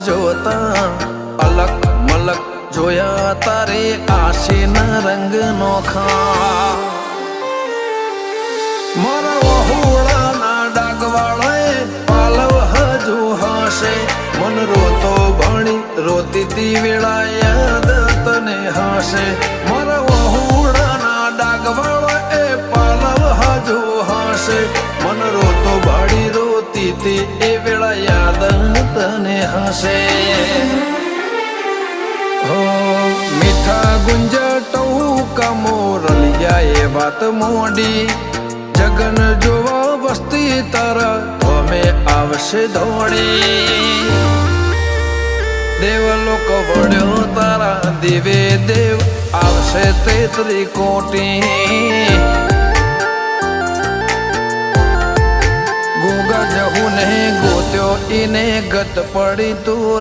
જોતા અલક મલક જોયા તારે આશીના રંગ નોખા મારા વહુડાના ડાગવાળાએ પાલવ હજુ હશે મન રોતો ભણી રોતી તી વેળા યાદ તને હશે મારા વહુડાના ડાગવાળાએ પાલવ હજુ હશે મન રોતો ભાડી રોતી તી એ વેળા યાદ તને હશે હો મીઠા ગુંજટવું કમોરલિયા એ વાત મોડી જગન જોવા વસ્તી તારા અમે આવશે દોડી દેવલોક વળ્યો તારા દેવે દેવ આવશે 33 કોટી ગોગા જહુ ને ગોત્યો ઈને ગત પડી તું